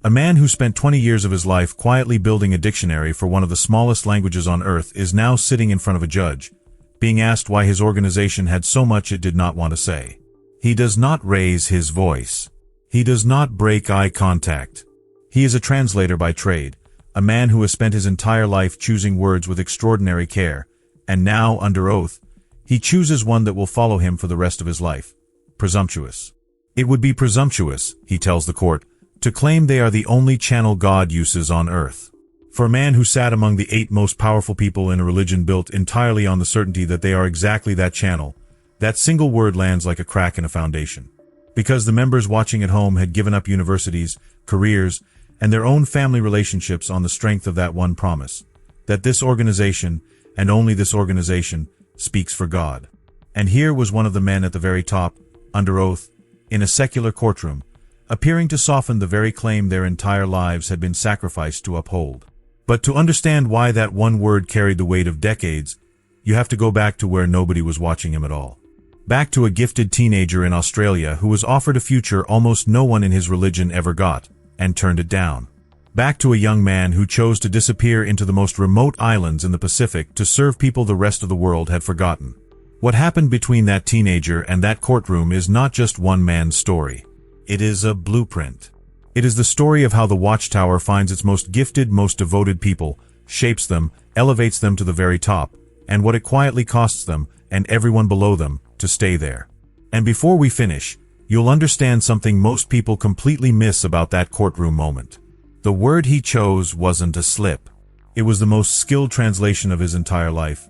A man who spent 20 years of his life quietly building a dictionary for one of the smallest languages on earth is now sitting in front of a judge, being asked why his organization had so much it did not want to say. He does not raise his voice. He does not break eye contact. He is a translator by trade, a man who has spent his entire life choosing words with extraordinary care, and now, under oath, he chooses one that will follow him for the rest of his life. Presumptuous. It would be presumptuous, he tells the court, to claim they are the only channel God uses on earth. For a man who sat among the 8 most powerful people in a religion built entirely on the certainty that they are exactly that channel, that single word lands like a crack in a foundation. Because the members watching at home had given up universities, careers, and their own family relationships on the strength of that one promise, that this organization, and only this organization, speaks for God. And here was one of the men at the very top, under oath, in a secular courtroom, appearing to soften the very claim their entire lives had been sacrificed to uphold. But to understand why that one word carried the weight of decades, you have to go back to where nobody was watching him at all. Back to a gifted teenager in Australia who was offered a future almost no one in his religion ever got, and turned it down. Back to a young man who chose to disappear into the most remote islands in the Pacific to serve people the rest of the world had forgotten. What happened between that teenager and that courtroom is not just one man's story. It is a blueprint. It is the story of how the Watchtower finds its most gifted, most devoted people, shapes them, elevates them to the very top, and what it quietly costs them, and everyone below them, to stay there. And before we finish, you'll understand something most people completely miss about that courtroom moment. The word he chose wasn't a slip. It was the most skilled translation of his entire life,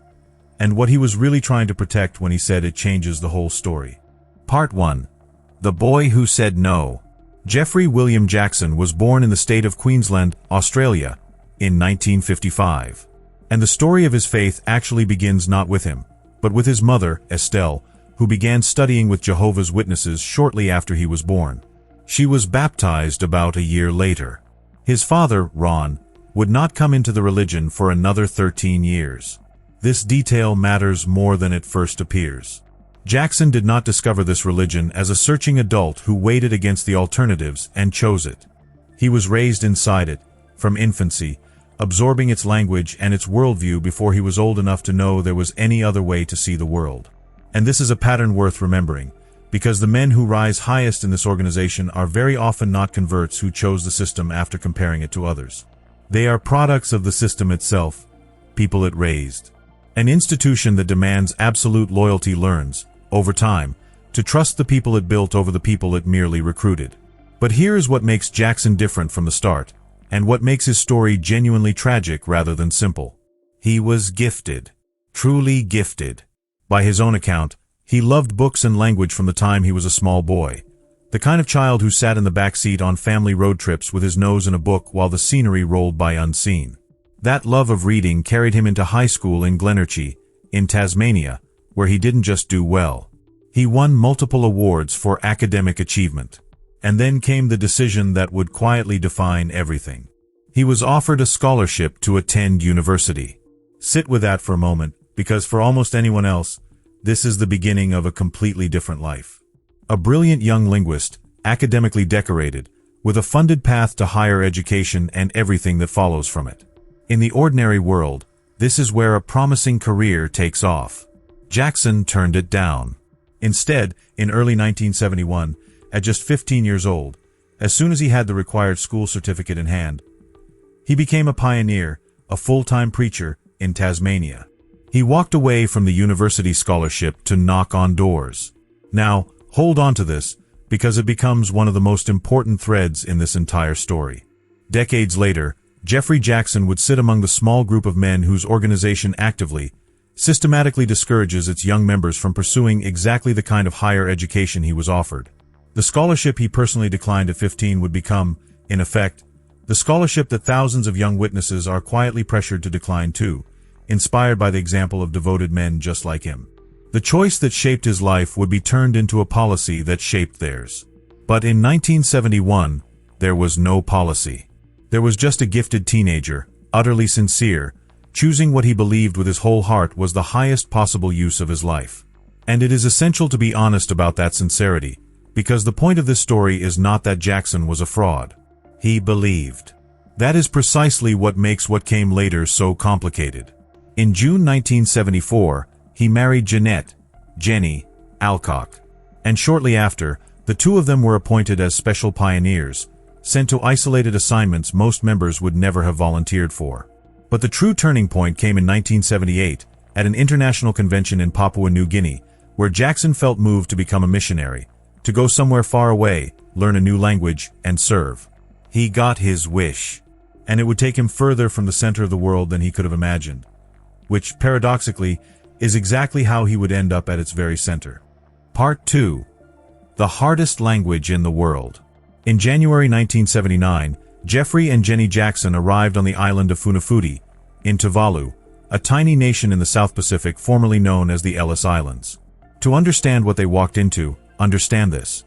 and what he was really trying to protect when he said it changes the whole story. Part 1. The Boy Who Said No. Geoffrey William Jackson was born in the state of Queensland, Australia, in 1955. And the story of his faith actually begins not with him, but with his mother, Estelle, who began studying with Jehovah's Witnesses shortly after he was born. She was baptized about a year later. His father, Ron, would not come into the religion for another 13 years. This detail matters more than it first appears. Jackson did not discover this religion as a searching adult who weighed against the alternatives and chose it. He was raised inside it, from infancy, absorbing its language and its worldview before he was old enough to know there was any other way to see the world. And this is a pattern worth remembering, because the men who rise highest in this organization are very often not converts who chose the system after comparing it to others. They are products of the system itself, people it raised. An institution that demands absolute loyalty learns, over time, to trust the people it built over the people it merely recruited. But here is what makes Jackson different from the start, and what makes his story genuinely tragic rather than simple. He was gifted. Truly gifted. By his own account, he loved books and language from the time he was a small boy. The kind of child who sat in the back seat on family road trips with his nose in a book while the scenery rolled by unseen. That love of reading carried him into high school in Glenorchy, in Tasmania, where he didn't just do well. He won multiple awards for academic achievement. And then came the decision that would quietly define everything. He was offered a scholarship to attend university. Sit with that for a moment, because for almost anyone else, this is the beginning of a completely different life. A brilliant young linguist, academically decorated, with a funded path to higher education and everything that follows from it. In the ordinary world, this is where a promising career takes off. Jackson turned it down. Instead, in early 1971, at just 15 years old, as soon as he had the required school certificate in hand, he became a pioneer, a full-time preacher, in Tasmania. He walked away from the university scholarship to knock on doors. Now, hold on to this, because it becomes one of the most important threads in this entire story. Decades later, Geoffrey Jackson would sit among the small group of men whose organization actively, systematically discourages its young members from pursuing exactly the kind of higher education he was offered. The scholarship he personally declined at 15 would become, in effect, the scholarship that thousands of young witnesses are quietly pressured to decline too, inspired by the example of devoted men just like him. The choice that shaped his life would be turned into a policy that shaped theirs. But in 1971, there was no policy. There was just a gifted teenager, utterly sincere, choosing what he believed with his whole heart was the highest possible use of his life. And it is essential to be honest about that sincerity, because the point of this story is not that Jackson was a fraud. He believed. That is precisely what makes what came later so complicated. In June 1974, he married Jeanette, Jenny, Alcock. And shortly after, the two of them were appointed as special pioneers, sent to isolated assignments most members would never have volunteered for. But the true turning point came in 1978, at an international convention in Papua New Guinea, where Jackson felt moved to become a missionary, to go somewhere far away, learn a new language, and serve. He got his wish, and it would take him further from the center of the world than he could have imagined, which, paradoxically, is exactly how he would end up at its very center. Part 2. The hardest language in the world. In January 1979, Geoffrey and Jenny Jackson arrived on the island of Funafuti, in Tuvalu, a tiny nation in the South Pacific formerly known as the Ellis Islands. To understand what they walked into, understand this.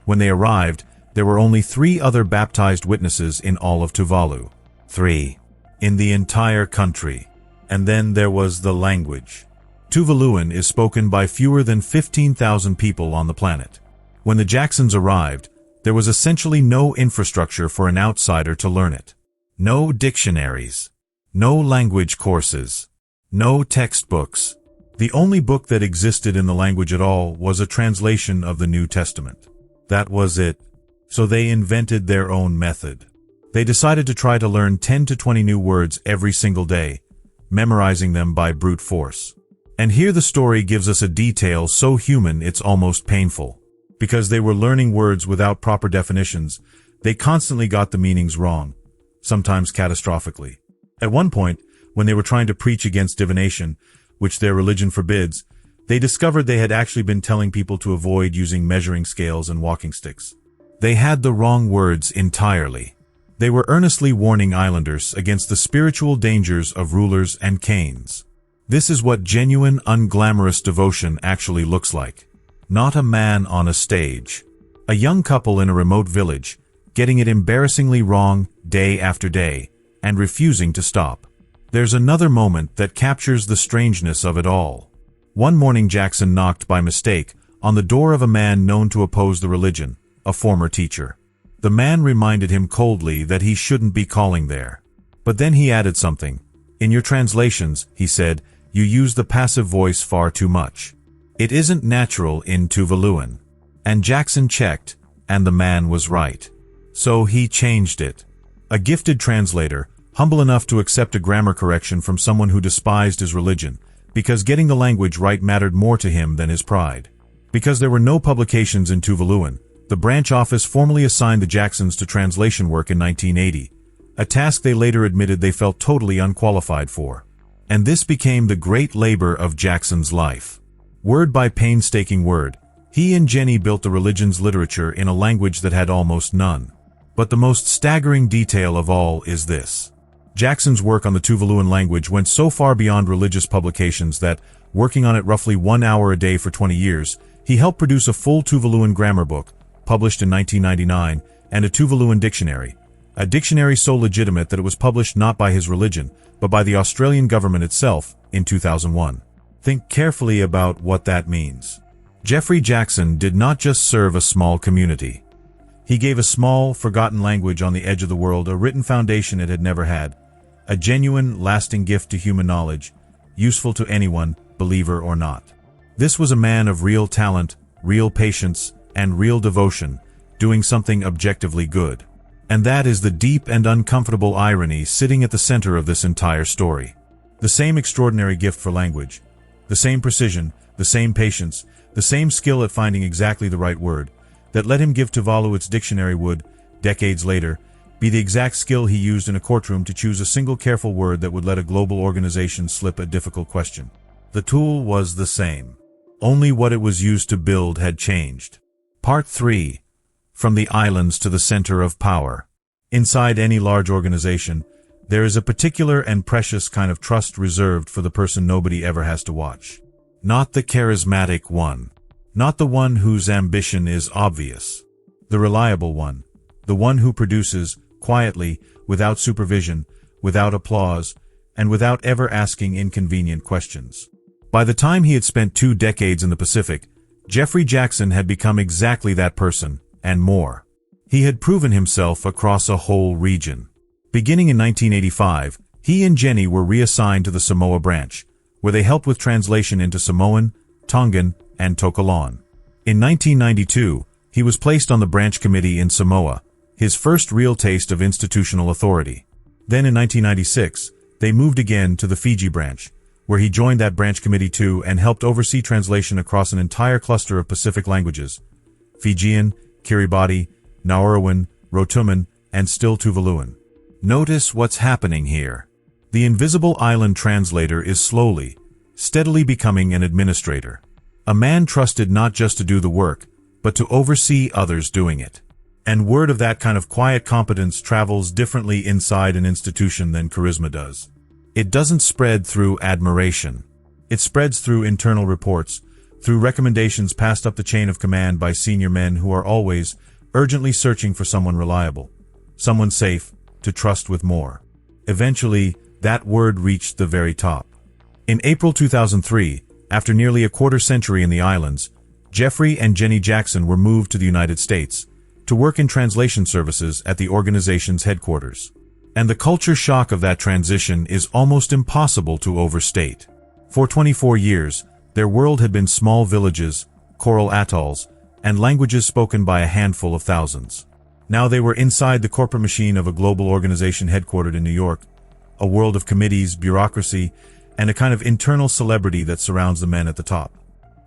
When they arrived, there were only 3 other baptized witnesses in all of Tuvalu. 3. In the entire country. And then there was the language. Tuvaluan is spoken by fewer than 15,000 people on the planet. When the Jacksons arrived, there was essentially no infrastructure for an outsider to learn it. No dictionaries. No language courses. No textbooks. The only book that existed in the language at all was a translation of the New Testament. That was it. So they invented their own method. They decided to try to learn 10 to 20 new words every single day, memorizing them by brute force. And here the story gives us a detail so human it's almost painful. Because they were learning words without proper definitions, they constantly got the meanings wrong, sometimes catastrophically. At one point, when they were trying to preach against divination, which their religion forbids, they discovered they had actually been telling people to avoid using measuring scales and walking sticks. They had the wrong words entirely. They were earnestly warning islanders against the spiritual dangers of rulers and canes. This is what genuine, unglamorous devotion actually looks like. Not a man on a stage. A young couple in a remote village, getting it embarrassingly wrong day after day, and refusing to stop. There's another moment that captures the strangeness of it all. One morning Jackson knocked by mistake on the door of a man known to oppose the religion, a former teacher. The man reminded him coldly that he shouldn't be calling there. But then he added something. In your translations, he said, you use the passive voice far too much. It isn't natural in Tuvaluan. And Jackson checked, and the man was right. So he changed it. A gifted translator, humble enough to accept a grammar correction from someone who despised his religion, because getting the language right mattered more to him than his pride. Because there were no publications in Tuvaluan, the branch office formally assigned the Jacksons to translation work in 1980, a task they later admitted they felt totally unqualified for. And this became the great labor of Jackson's life. Word by painstaking word, he and Jenny built the religion's literature in a language that had almost none. But the most staggering detail of all is this. Jackson's work on the Tuvaluan language went so far beyond religious publications that, working on it roughly 1 hour a day for 20 years, he helped produce a full Tuvaluan grammar book, published in 1999, and a Tuvaluan dictionary. A dictionary so legitimate that it was published not by his religion, but by the Australian government itself, in 2001. Think carefully about what that means. Geoffrey Jackson did not just serve a small community. He gave a small, forgotten language on the edge of the world a written foundation it had never had, a genuine, lasting gift to human knowledge, useful to anyone, believer or not. This was a man of real talent, real patience, and real devotion, doing something objectively good. And that is the deep and uncomfortable irony sitting at the center of this entire story. The same extraordinary gift for language, the same precision, the same patience, the same skill at finding exactly the right word, that let him give Tuvalu its dictionary would, decades later, be the exact skill he used in a courtroom to choose a single careful word that would let a global organization slip a difficult question. The tool was the same. Only what it was used to build had changed. Part 3. From the islands to the center of power. Inside any large organization, there is a particular and precious kind of trust reserved for the person nobody ever has to watch. Not the charismatic one. Not the one whose ambition is obvious. The reliable one. The one who produces, quietly, without supervision, without applause, and without ever asking inconvenient questions. By the time he had spent 2 decades in the Pacific, Geoffrey Jackson had become exactly that person, and more. He had proven himself across a whole region. Beginning in 1985, he and Jenny were reassigned to the Samoa branch, where they helped with translation into Samoan, Tongan, and Tokelauan. In 1992, he was placed on the branch committee in Samoa, his first real taste of institutional authority. Then in 1996, they moved again to the Fiji branch, where he joined that branch committee too and helped oversee translation across an entire cluster of Pacific languages: Fijian, Kiribati, Nauruan, Rotuman, and still Tuvaluan. Notice what's happening here. The invisible island translator is slowly, steadily becoming an administrator. A man trusted not just to do the work, but to oversee others doing it. And word of that kind of quiet competence travels differently inside an institution than charisma does. It doesn't spread through admiration. It spreads through internal reports, through recommendations passed up the chain of command by senior men who are always urgently searching for someone reliable, someone safe, to trust with more. Eventually, that word reached the very top. In April 2003, after nearly a quarter century in the islands, Geoffrey and Jenny Jackson were moved to the United States to work in translation services at the organization's headquarters. And the culture shock of that transition is almost impossible to overstate. For 24 years, their world had been small villages, coral atolls, and languages spoken by a handful of thousands. Now they were inside the corporate machine of a global organization headquartered in New York, a world of committees, bureaucracy, and a kind of internal celebrity that surrounds the men at the top.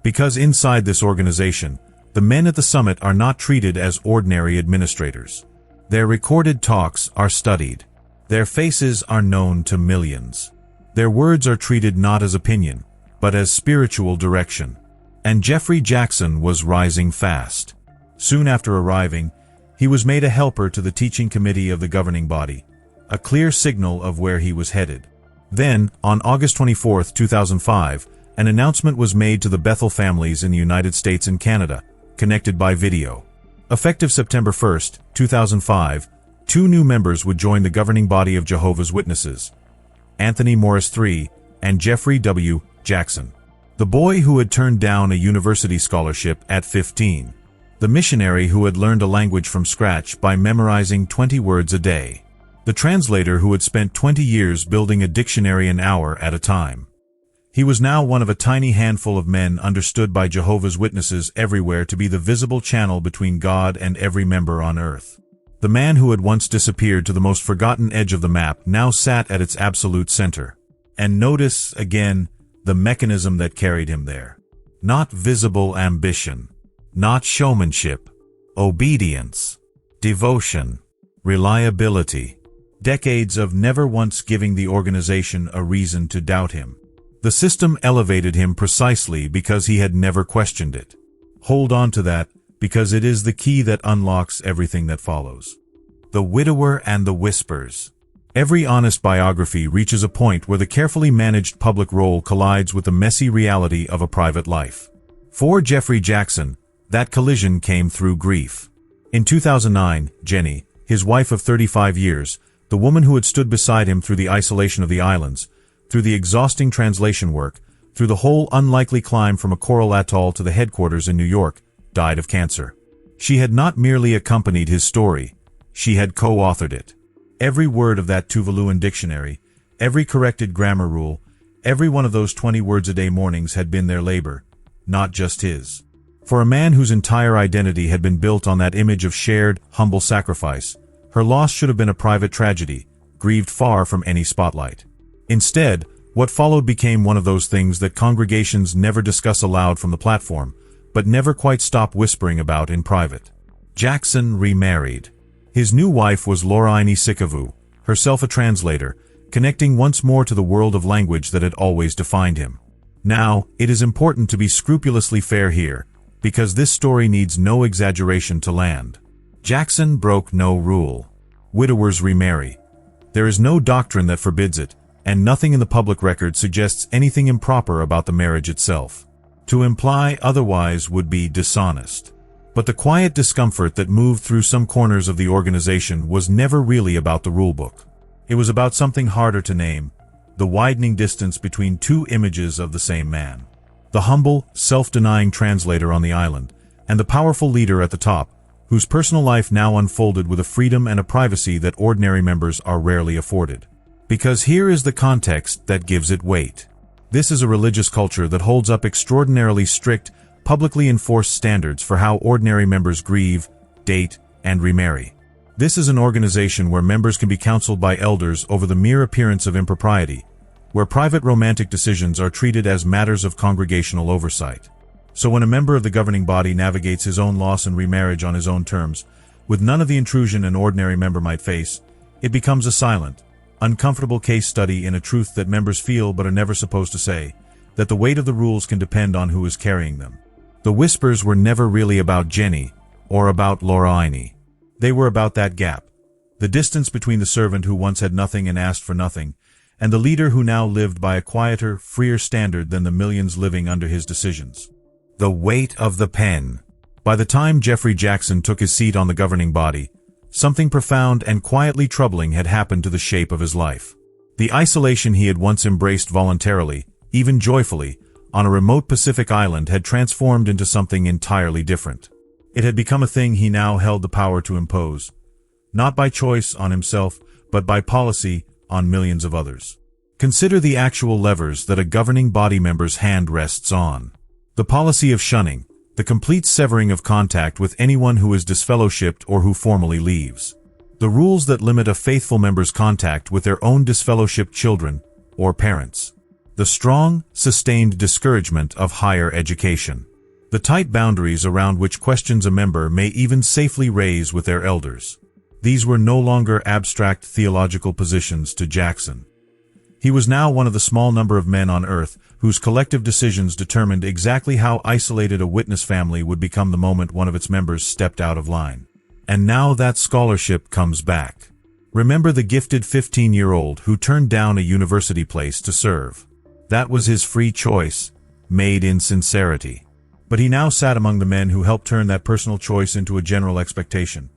Because inside this organization, the men at the summit are not treated as ordinary administrators. Their recorded talks are studied. Their faces are known to millions. Their words are treated not as opinion, but as spiritual direction. And Geoffrey Jackson was rising fast. Soon after arriving, he was made a helper to the teaching committee of the governing body, a clear signal of where he was headed. Then, on August 24, 2005, an announcement was made to the Bethel families in the United States and Canada, connected by video. Effective September 1, 2005, 2 new members would join the governing body of Jehovah's Witnesses: Anthony Morris III and Geoffrey W. Jackson. The boy who had turned down a university scholarship at 15. The missionary who had learned a language from scratch by memorizing 20 words a day. The translator who had spent 20 years building a dictionary an hour at a time. He was now one of a tiny handful of men understood by Jehovah's Witnesses everywhere to be the visible channel between God and every member on earth. The man who had once disappeared to the most forgotten edge of the map now sat at its absolute center. And notice, again, the mechanism that carried him there. Not visible ambition. Not showmanship. Obedience. Devotion. Reliability. Decades of never once giving the organization a reason to doubt him. The system elevated him precisely because he had never questioned it. Hold on to that, because it is the key that unlocks everything that follows. The widower and the whispers. Every honest biography reaches a point where the carefully managed public role collides with the messy reality of a private life. For Geoffrey Jackson, that collision came through grief. In 2009, Jenny, his wife of 35 years, the woman who had stood beside him through the isolation of the islands, through the exhausting translation work, through the whole unlikely climb from a coral atoll to the headquarters in New York, died of cancer. She had not merely accompanied his story, she had co-authored it. Every word of that Tuvaluan dictionary, every corrected grammar rule, every one of those 20 words a day mornings had been their labor, not just his. For a man whose entire identity had been built on that image of shared, humble sacrifice, her loss should have been a private tragedy, grieved far from any spotlight. Instead, what followed became one of those things that congregations never discuss aloud from the platform, but never quite stop whispering about in private. Jackson remarried. His new wife was Loraini Sikavu, herself a translator, connecting once more to the world of language that had always defined him. Now, it is important to be scrupulously fair here, because this story needs no exaggeration to land. Jackson broke no rule. Widowers remarry. There is no doctrine that forbids it, and nothing in the public record suggests anything improper about the marriage itself. To imply otherwise would be dishonest. But the quiet discomfort that moved through some corners of the organization was never really about the rulebook. It was about something harder to name, the widening distance between 2 images of the same man. The humble, self-denying translator on the island, and the powerful leader at the top, whose personal life now unfolded with a freedom and a privacy that ordinary members are rarely afforded. Because here is the context that gives it weight. This is a religious culture that holds up extraordinarily strict, publicly enforced standards for how ordinary members grieve, date, and remarry. This is an organization where members can be counseled by elders over the mere appearance of impropriety, where private romantic decisions are treated as matters of congregational oversight. So when a member of the governing body navigates his own loss and remarriage on his own terms, with none of the intrusion an ordinary member might face, it becomes a silent, uncomfortable case study in a truth that members feel but are never supposed to say, that the weight of the rules can depend on who is carrying them. The whispers were never really about Jenny or about Lauraini. They were about that gap, the distance between the servant who once had nothing and asked for nothing, and the leader who now lived by a quieter, freer standard than the millions living under his decisions. The weight of the pen. By the time Geoffrey Jackson took his seat on the governing body, something profound and quietly troubling had happened to the shape of his life. The isolation he had once embraced voluntarily, even joyfully, on a remote Pacific island had transformed into something entirely different. It had become a thing he now held the power to impose, not by choice on himself, but by policy on millions of others. Consider the actual levers that a governing body member's hand rests on. The policy of shunning, the complete severing of contact with anyone who is disfellowshipped or who formally leaves. The rules that limit a faithful member's contact with their own disfellowshipped children or parents. The strong, sustained discouragement of higher education. The tight boundaries around which questions a member may even safely raise with their elders. These were no longer abstract theological positions to Jackson. He was now one of the small number of men on earth whose collective decisions determined exactly how isolated a witness family would become the moment one of its members stepped out of line. And now that scholarship comes back. Remember the gifted 15-year-old who turned down a university place to serve. That was his free choice, made in sincerity. But he now sat among the men who helped turn that personal choice into a general expectation,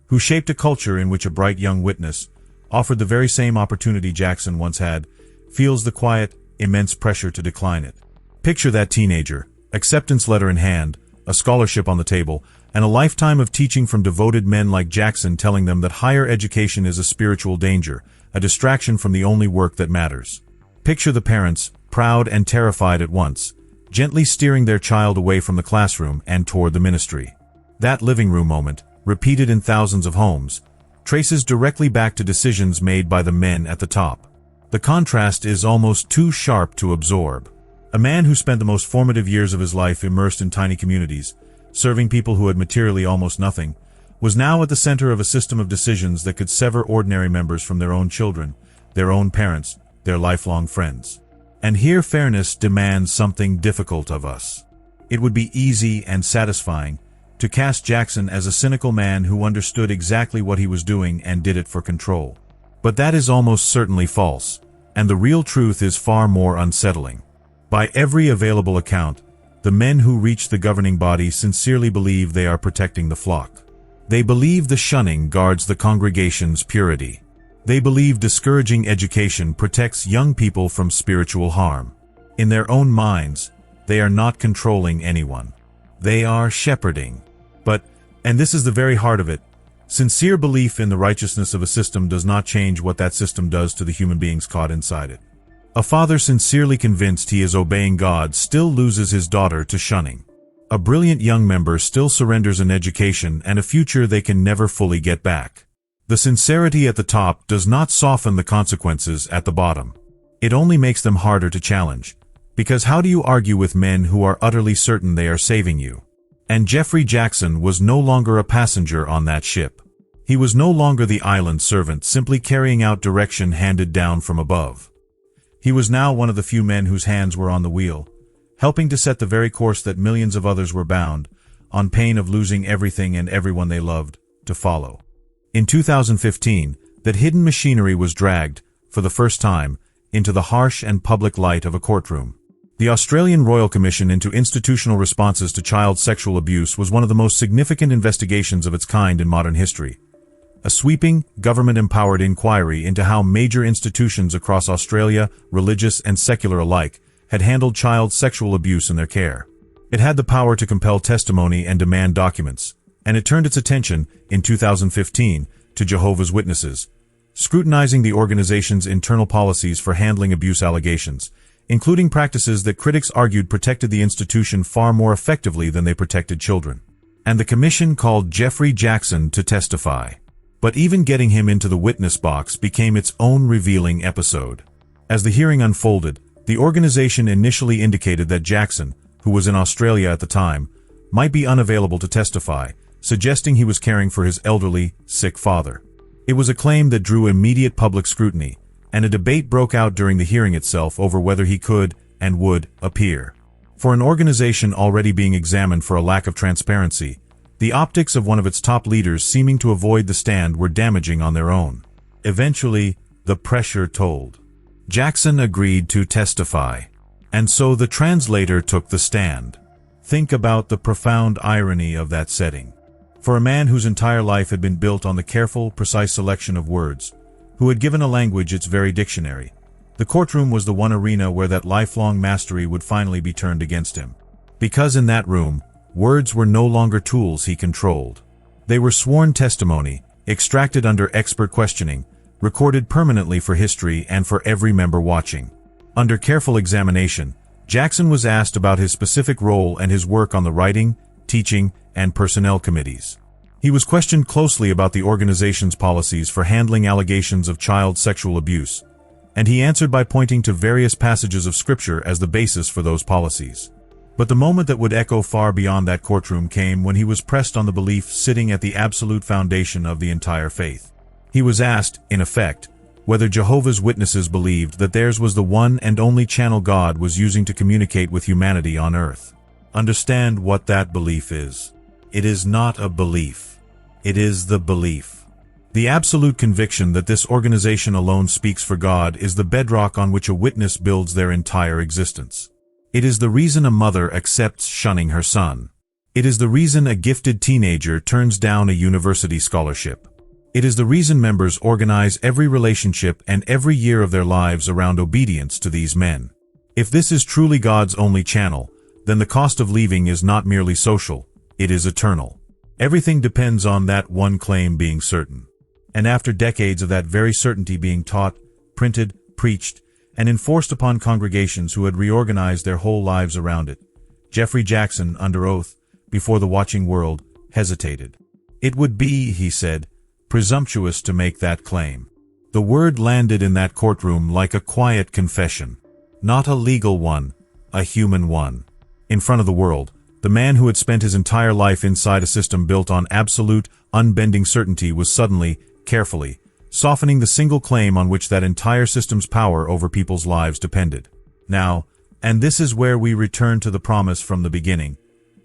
who shaped a culture in which a bright young witness, offered the very same opportunity Jackson once had, feels the quiet, immense pressure to decline it. Picture that teenager, acceptance letter in hand, a scholarship on the table, and a lifetime of teaching from devoted men like Jackson telling them that higher education is a spiritual danger, a distraction from the only work that matters. Picture the parents, proud and terrified at once, gently steering their child away from the classroom and toward the ministry. That living room moment, repeated in thousands of homes, traces directly back to decisions made by the men at the top. The contrast is almost too sharp to absorb. A man who spent the most formative years of his life immersed in tiny communities, serving people who had materially almost nothing, was now at the center of a system of decisions that could sever ordinary members from their own children, their own parents, their lifelong friends. And here fairness demands something difficult of us. It would be easy and satisfying to cast Jackson as a cynical man who understood exactly what he was doing and did it for control. But that is almost certainly false, and the real truth is far more unsettling. By every available account, the men who reach the governing body sincerely believe they are protecting the flock. They believe the shunning guards the congregation's purity. They believe discouraging education protects young people from spiritual harm. In their own minds, they are not controlling anyone. They are shepherding. But, and this is the very heart of it, sincere belief in the righteousness of a system does not change what that system does to the human beings caught inside it. A father sincerely convinced he is obeying God still loses his daughter to shunning. A brilliant young member still surrenders an education and a future they can never fully get back. The sincerity at the top does not soften the consequences at the bottom. It only makes them harder to challenge. Because how do you argue with men who are utterly certain they are saving you? And Geoffrey Jackson was no longer a passenger on that ship. He was no longer the island servant simply carrying out direction handed down from above. He was now one of the few men whose hands were on the wheel, helping to set the very course that millions of others were bound, on pain of losing everything and everyone they loved, to follow. In 2015, that hidden machinery was dragged, for the first time, into the harsh and public light of a courtroom. The Australian Royal Commission into Institutional Responses to Child Sexual Abuse was one of the most significant investigations of its kind in modern history. A sweeping, government-empowered inquiry into how major institutions across Australia, religious and secular alike, had handled child sexual abuse in their care. It had the power to compel testimony and demand documents, and it turned its attention, in 2015, to Jehovah's Witnesses, scrutinizing the organization's internal policies for handling abuse allegations, including practices that critics argued protected the institution far more effectively than they protected children. And the commission called Geoffrey Jackson to testify. But even getting him into the witness box became its own revealing episode. As the hearing unfolded, the organization initially indicated that Jackson, who was in Australia at the time, might be unavailable to testify, suggesting he was caring for his elderly, sick father. It was a claim that drew immediate public scrutiny, and a debate broke out during the hearing itself over whether he could and would appear. For an organization already being examined for a lack of transparency, the optics of one of its top leaders seeming to avoid the stand were damaging on their own. Eventually, the pressure told. Jackson agreed to testify, and so the translator took the stand. Think about the profound irony of that setting. For a man whose entire life had been built on the careful, precise selection of words, who had given a language its very dictionary, the courtroom was the one arena where that lifelong mastery would finally be turned against him. Because in that room, words were no longer tools he controlled. They were sworn testimony, extracted under expert questioning, recorded permanently for history and for every member watching. Under careful examination, Jackson was asked about his specific role and his work on the writing, teaching, and personnel committees. He was questioned closely about the organization's policies for handling allegations of child sexual abuse, and he answered by pointing to various passages of Scripture as the basis for those policies. But the moment that would echo far beyond that courtroom came when he was pressed on the belief sitting at the absolute foundation of the entire faith. He was asked, in effect, whether Jehovah's Witnesses believed that theirs was the one and only channel God was using to communicate with humanity on earth. Understand what that belief is. It is not a belief. It is the belief. The absolute conviction that this organization alone speaks for God is the bedrock on which a witness builds their entire existence. It is the reason a mother accepts shunning her son. It is the reason a gifted teenager turns down a university scholarship. It is the reason members organize every relationship and every year of their lives around obedience to these men. If this is truly God's only channel, then the cost of leaving is not merely social, it is eternal. Everything depends on that one claim being certain. And after decades of that very certainty being taught, printed, preached, and enforced upon congregations who had reorganized their whole lives around it, Geoffrey Jackson, under oath, before the watching world, hesitated. It would be, he said, presumptuous to make that claim. The word landed in that courtroom like a quiet confession. Not a legal one, a human one. In front of the world, the man who had spent his entire life inside a system built on absolute, unbending certainty was suddenly, carefully, softening the single claim on which that entire system's power over people's lives depended. Now, and this is where we return to the promise from the beginning,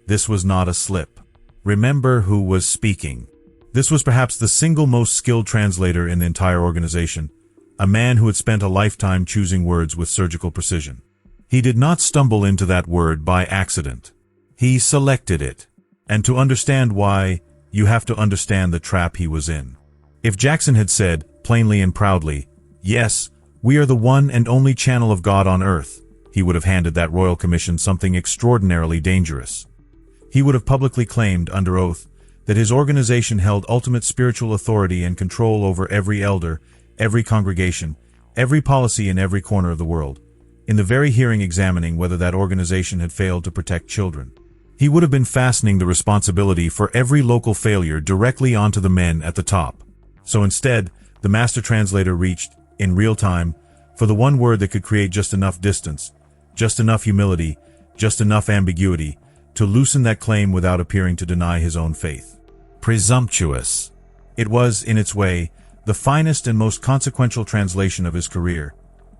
this was not a slip. Remember who was speaking. This was perhaps the single most skilled translator in the entire organization, a man who had spent a lifetime choosing words with surgical precision. He did not stumble into that word by accident. He selected it. And to understand why, you have to understand the trap he was in. If Jackson had said, plainly and proudly, "Yes, we are the one and only channel of God on earth," he would have handed that royal commission something extraordinarily dangerous. He would have publicly claimed, under oath, that his organization held ultimate spiritual authority and control over every elder, every congregation, every policy in every corner of the world, in the very hearing examining whether that organization had failed to protect children. He would have been fastening the responsibility for every local failure directly onto the men at the top. So instead, the master translator reached, in real time, for the one word that could create just enough distance, just enough humility, just enough ambiguity, to loosen that claim without appearing to deny his own faith. Presumptuous. It was, in its way, the finest and most consequential translation of his career,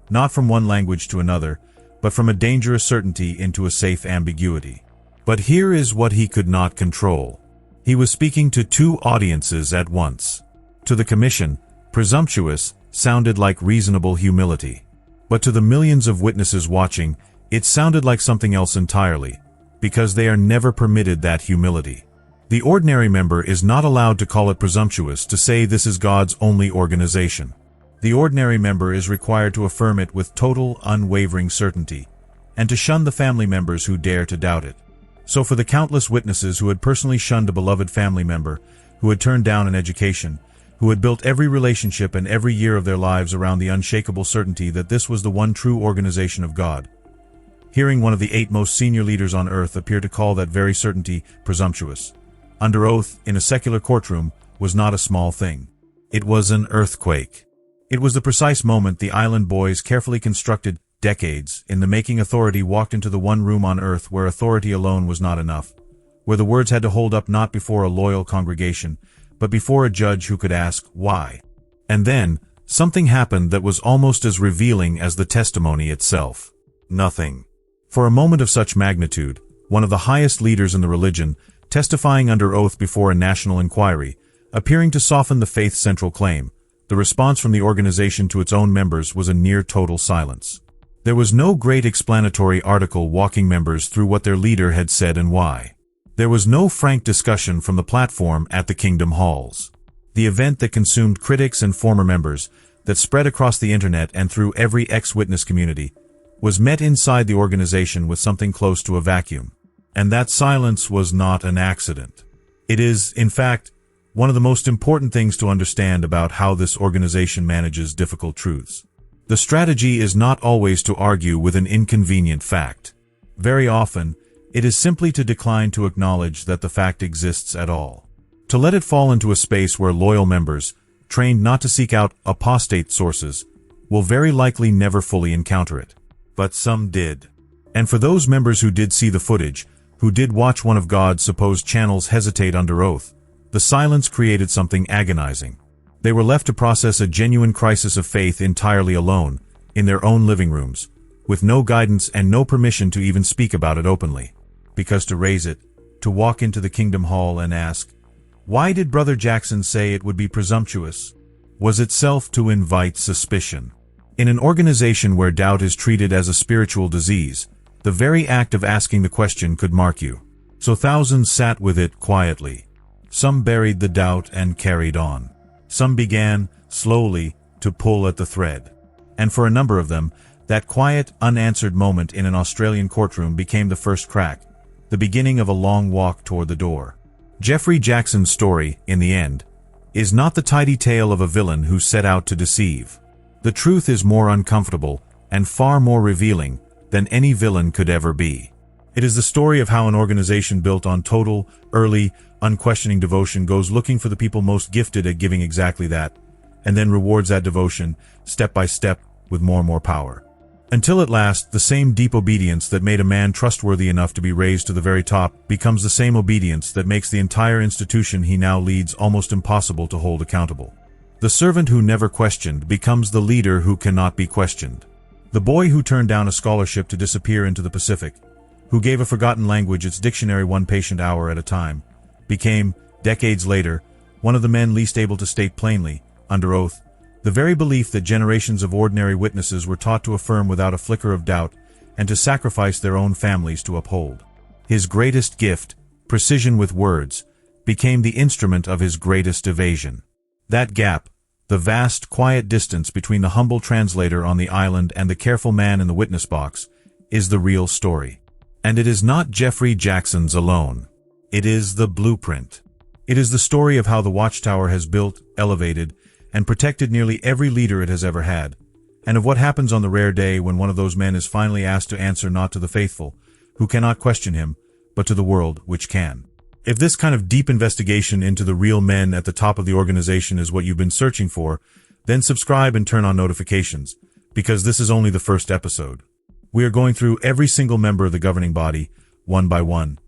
not from one language to another, but from a dangerous certainty into a safe ambiguity. But here is what he could not control. He was speaking to two audiences at once. To the commission, presumptuous sounded like reasonable humility. But to the millions of witnesses watching, it sounded like something else entirely, because they are never permitted that humility. The ordinary member is not allowed to call it presumptuous to say this is God's only organization. The ordinary member is required to affirm it with total, unwavering certainty, and to shun the family members who dare to doubt it. So for the countless witnesses who had personally shunned a beloved family member, who had turned down an education, who had built every relationship and every year of their lives around the unshakable certainty that this was the one true organization of God, hearing one of the 8 most senior leaders on earth appear to call that very certainty presumptuous, under oath in a secular courtroom, was not a small thing. It was an earthquake. It was the precise moment the island boys carefully constructed decades in the making authority walked into the one room on earth where authority alone was not enough, where the words had to hold up not before a loyal congregation, but before a judge who could ask, why? And then, something happened that was almost as revealing as the testimony itself. Nothing. For a moment of such magnitude, one of the highest leaders in the religion, testifying under oath before a national inquiry, appearing to soften the faith's central claim, the response from the organization to its own members was a near total silence. There was no great explanatory article walking members through what their leader had said and why. There was no frank discussion from the platform at the Kingdom Halls. The event that consumed critics and former members, that spread across the internet and through every ex-witness community, was met inside the organization with something close to a vacuum. And that silence was not an accident. It is, in fact, one of the most important things to understand about how this organization manages difficult truths. The strategy is not always to argue with an inconvenient fact. Very often, it is simply to decline to acknowledge that the fact exists at all. To let it fall into a space where loyal members, trained not to seek out apostate sources, will very likely never fully encounter it. But some did. And for those members who did see the footage, who did watch one of God's supposed channels hesitate under oath, the silence created something agonizing. They were left to process a genuine crisis of faith entirely alone, in their own living rooms, with no guidance and no permission to even speak about it openly. Because to raise it, to walk into the Kingdom Hall and ask, why did Brother Jackson say it would be presumptuous, was itself to invite suspicion. In an organization where doubt is treated as a spiritual disease, the very act of asking the question could mark you. So thousands sat with it quietly. Some buried the doubt and carried on. Some began, slowly, to pull at the thread. And for a number of them, that quiet, unanswered moment in an Australian courtroom became the first crack, the beginning of a long walk toward the door. Geoffrey Jackson's story, in the end, is not the tidy tale of a villain who set out to deceive. The truth is more uncomfortable and far more revealing than any villain could ever be. It is the story of how an organization built on total, early, unquestioning devotion goes looking for the people most gifted at giving exactly that, and then rewards that devotion, step by step, with more and more power. Until at last, the same deep obedience that made a man trustworthy enough to be raised to the very top becomes the same obedience that makes the entire institution he now leads almost impossible to hold accountable. The servant who never questioned becomes the leader who cannot be questioned. The boy who turned down a scholarship to disappear into the Pacific, who gave a forgotten language its dictionary one patient hour at a time, became, decades later, one of the men least able to state plainly, under oath, the very belief that generations of ordinary witnesses were taught to affirm without a flicker of doubt and to sacrifice their own families to uphold. His greatest gift, precision with words, became the instrument of his greatest evasion. That gap, the vast, quiet distance between the humble translator on the island and the careful man in the witness box, is the real story. And it is not Geoffrey Jackson's alone. It is the blueprint. It is the story of how the Watchtower has built, elevated, and protected nearly every leader it has ever had, and of what happens on the rare day when one of those men is finally asked to answer not to the faithful, who cannot question him, but to the world, which can. If this kind of deep investigation into the real men at the top of the organization is what you've been searching for, then subscribe and turn on notifications, because this is only the first episode. We are going through every single member of the governing body, one by one,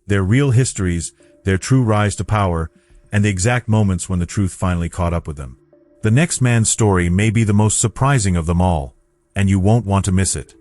their real histories, their true rise to power, and the exact moments when the truth finally caught up with them. The next man's story may be the most surprising of them all, and you won't want to miss it.